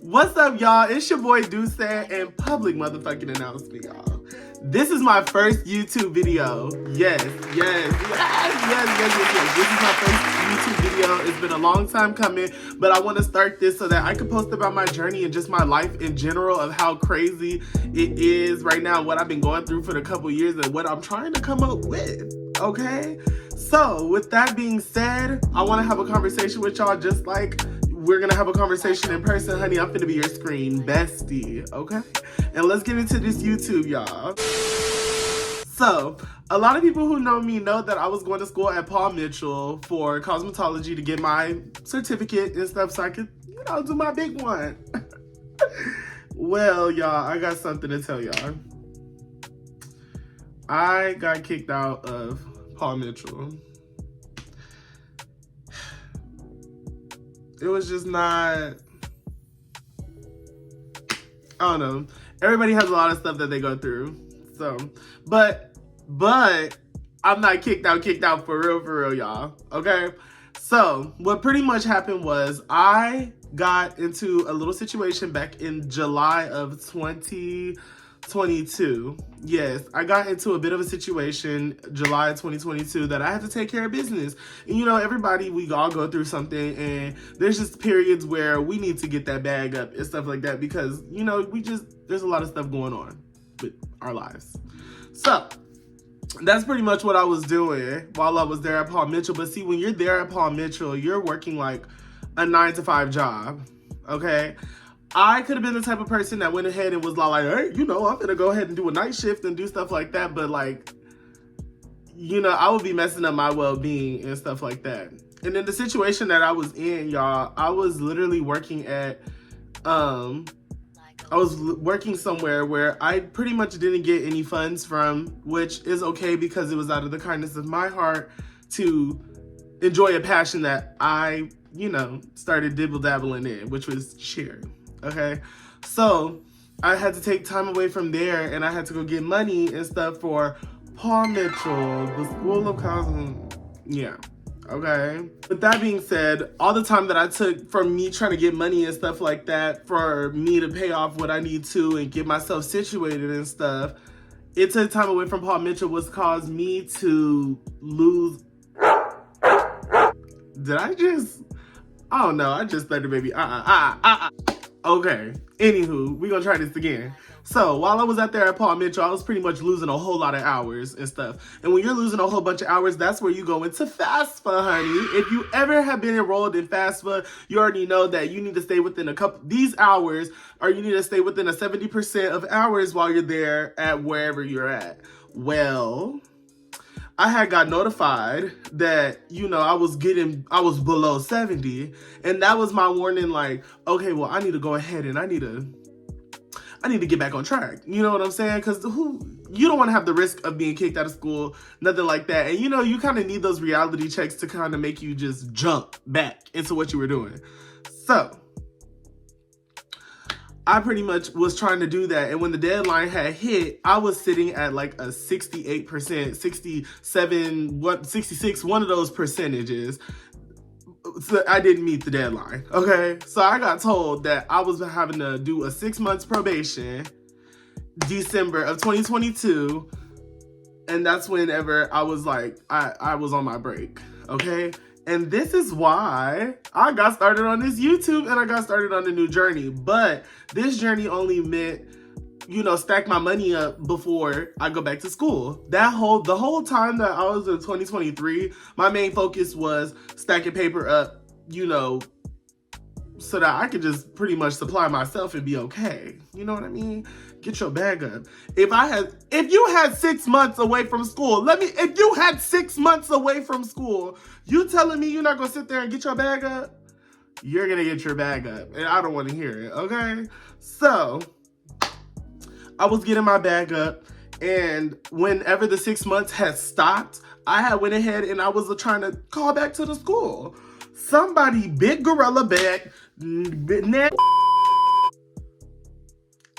What's up, y'all? It's your boy Dusse and public motherfucking announcement, y'all. This is my first YouTube video. Yes. This is my first YouTube video. It's been a long time coming, but I want to start this so that I can post about my journey and just my life in general of how crazy it is right now, what I've been going through for the couple years and what I'm trying to come up with, okay? So, with that being said, I want to have a conversation with y'all just like we're gonna have a conversation in person, honey. I'm finna be your screen bestie, okay? And let's get into this YouTube, y'all. So, a lot of people who know me know that I was going to school at Paul Mitchell for cosmetology to get my certificate and stuff so I could, do my big one. Well, y'all, I got something to tell y'all. I got kicked out of Paul Mitchell. It was just not, I don't know. Everybody has a lot of stuff that they go through. So, but I'm not kicked out for real, y'all. Okay? So, what pretty much happened was I got into a little situation back in July of 2022. Yes, I got into a bit of a situation July 2022 that I had to take care of business. And everybody, we all go through something, and there's just periods where we need to get that bag up and stuff like that because, there's a lot of stuff going on with our lives. So, that's pretty much what I was doing while I was there at Paul Mitchell. But see, when you're there at Paul Mitchell, you're working like a 9-to-5 job, okay? I could have been the type of person that went ahead and was like, hey, I'm gonna go ahead and do a night shift and do stuff like that. But like, I would be messing up my well-being and stuff like that. And in the situation that I was in, y'all, I was literally working at, I was working somewhere where I pretty much didn't get any funds from, which is okay because it was out of the kindness of my heart to enjoy a passion that I, started dibble-dabbling in, which was cheering. Okay, so I had to take time away from there and I had to go get money and stuff for Paul Mitchell, the School of Cosmo. Yeah, okay. With that being said, all the time that I took from me trying to get money and stuff like that for me to pay off what I need to and get myself situated and stuff, it took time away from Paul Mitchell, which caused me to lose. I don't know. I just started, baby. Okay, anywho, we're gonna try this again. So, while I was out there at Paul Mitchell, I was pretty much losing a whole lot of hours and stuff. And when you're losing a whole bunch of hours, that's where you go into FAFSA, honey. If you ever have been enrolled in FAFSA, you already know that you need to stay within these hours, or you need to stay within a 70% of hours while you're there at wherever you're at. Well, I had got notified that, I was below 70. And that was my warning, like, okay, well, I need to go ahead and I need to get back on track. You know what I'm saying? Because you don't want to have the risk of being kicked out of school, nothing like that. And, you kind of need those reality checks to kind of make you just jump back into what you were doing. So, I pretty much was trying to do that. And when the deadline had hit, I was sitting at like a 68%, 67, 66, one of those percentages. So I didn't meet the deadline, okay? So I got told that I was having to do a 6 months probation, December of 2022. And that's whenever I was like, I was on my break, okay? And this is why I got started on this YouTube and I got started on a new journey. But this journey only meant, stack my money up before I go back to school. The whole time that I was in 2023, my main focus was stacking paper up, so that I could just pretty much supply myself and be okay. You know what I mean? Get your bag up. If you had 6 months away from school, if you had 6 months away from school, you telling me you're not gonna sit there and get your bag up? You're gonna get your bag up, and I don't want to hear it, okay? So, I was getting my bag up, and whenever the 6 months had stopped, I had went ahead and I was trying to call back to the school. Somebody, big gorilla back,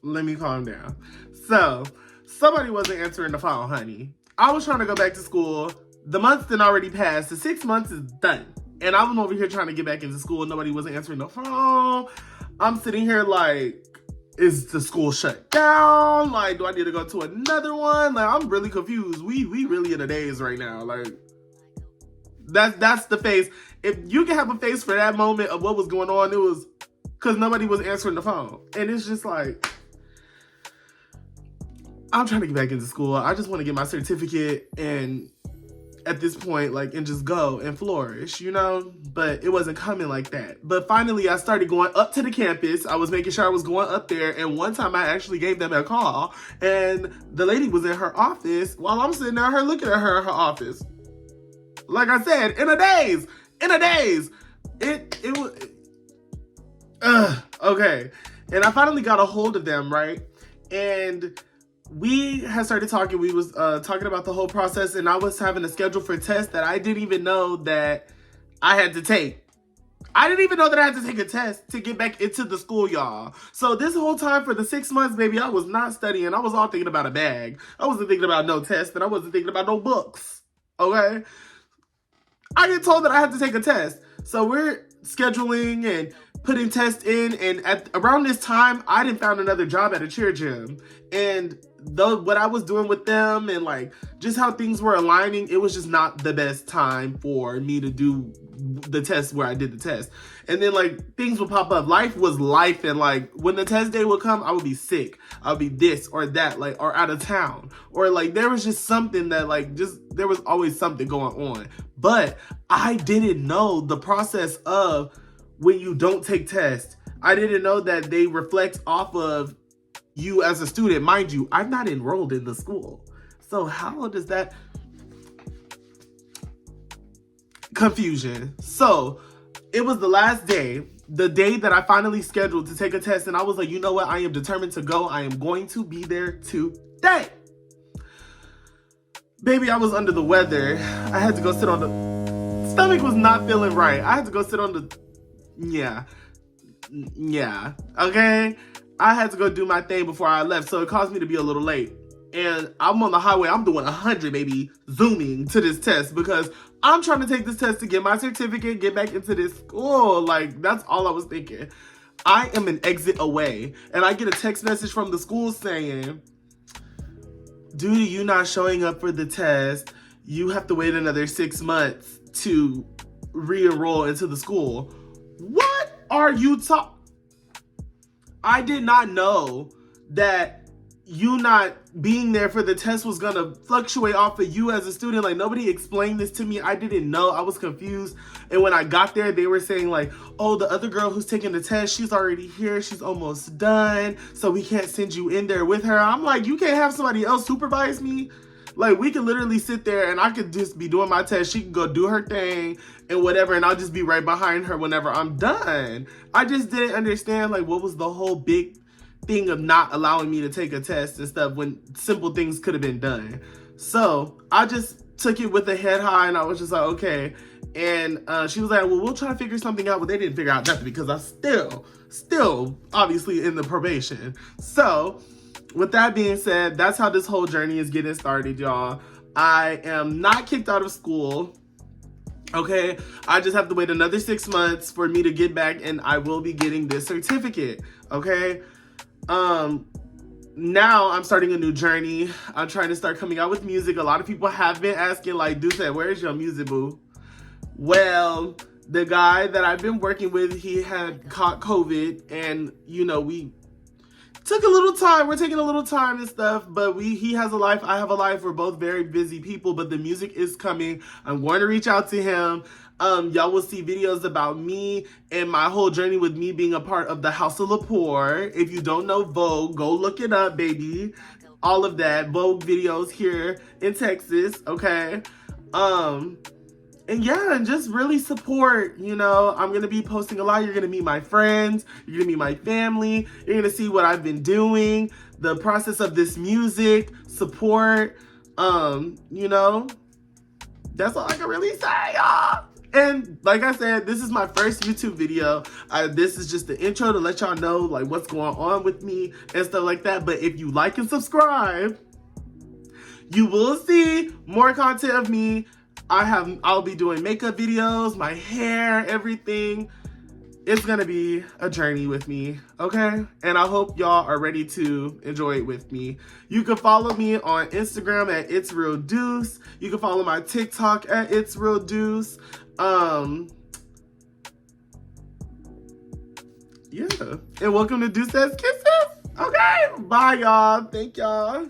let me calm down. So, somebody wasn't answering the phone, honey. I was trying to go back to school. The months didn't already pass. The 6 months is done. And I was over here trying to get back into school. Nobody wasn't answering the phone. I'm sitting here like, is the school shut down? Like, do I need to go to another one? Like, I'm really confused. We really in a daze right now. Like, that's the face. If you can have a face for that moment of what was going on, it was because nobody was answering the phone. And it's just like, I'm trying to get back into school. I just want to get my certificate and at this point, like, and just go and flourish, you know? But it wasn't coming like that. But finally, I started going up to the campus. I was making sure I was going up there. And one time I actually gave them a call. And the lady was in her office while I'm sitting there, her looking at her in her office. Like I said, in a daze. It was, okay. And I finally got a hold of them, right? And we had started talking. We was talking about the whole process, and I was having a schedule for tests that I didn't even know that I had to take. I didn't even know that I had to take a test to get back into the school, y'all. So this whole time for the 6 months, baby, I was not studying. I was all thinking about a bag. I wasn't thinking about no tests, and I wasn't thinking about no books, okay? I get told that I have to take a test. So we're scheduling and putting tests in, and at around this time, I didn't found another job at a cheer gym. And what I was doing with them and like just how things were aligning, it was just not the best time for me to do the test where I did the test. And then like things would pop up. Life was life, and like when the test day would come, I would be sick. I would be this or that, like, or out of town, or like there was just something that like just there was always something going on. But I didn't know the process of when you don't take tests. I didn't know that they reflect off of you as a student. Mind you, I'm not enrolled in the school. So how does that... Confusion. So it was the last day, the day that I finally scheduled to take a test, and I was like, you know what? I am determined to go. I am going to be there today. Baby, I was under the weather. I had to go sit on the... Stomach was not feeling right. I had to go sit on the... Yeah. Okay? I had to go do my thing before I left, so it caused me to be a little late. And I'm on the highway. I'm doing 100, baby, zooming to this test because I'm trying to take this test to get my certificate, get back into this school. Like, that's all I was thinking. I am an exit away. And I get a text message from the school saying, due to you not showing up for the test, you have to wait another 6 months to re-enroll into the school. What are you talking? I did not know that you not being there for the test was gonna fluctuate off of you as a student. Like, nobody explained this to me. I didn't know. I was confused. And when I got there, they were saying like, oh, the other girl who's taking the test, she's already here. She's almost done. So we can't send you in there with her. I'm like, you can't have somebody else supervise me? Like, we could literally sit there and I could just be doing my test. She can go do her thing and whatever, and I'll just be right behind her whenever I'm done. I just didn't understand, like, what was the whole big thing of not allowing me to take a test and stuff when simple things could have been done. So I just took it with a head high, and I was just like, okay. And she was like, well, we'll try to figure something out. But they didn't figure out nothing because I still obviously in the probation. So with that being said, that's how this whole journey is getting started, y'all. I am not kicked out of school. Okay, I just have to wait another 6 months for me to get back, and I will be getting this certificate. Okay. Now I'm starting a new journey. I'm trying to start coming out with music. A lot of people have been asking, like, Dusse, where's your music, boo? Well, the guy that I've been working with, he had caught COVID, and, you know, we took a little time. We're taking a little time and stuff, but he has a life. I have a life. We're both very busy people, but the music is coming. I'm going to reach out to him. Y'all will see videos about me and my whole journey with me being a part of the House of Lepore. If you don't know Vogue, go look it up, baby. All of that. Vogue videos here in Texas, okay? And yeah, and just really support, you know. I'm going to be posting a lot. You're going to meet my friends. You're going to meet my family. You're going to see what I've been doing, the process of this music, support, you know. That's all I can really say, y'all. And like I said, this is my first YouTube video. This is just the intro to let y'all know like what's going on with me and stuff like that. But if you like and subscribe, you will see more content of me. I'll be doing makeup videos, my hair, everything. it's gonna be a journey with me, okay? And I hope y'all are ready to enjoy it with me. You can follow me on Instagram at Itsrealdus. You can follow my TikTok at Itsrealdus. Yeah. And welcome to Dusse Kisses. Okay. Bye, y'all. Thank y'all.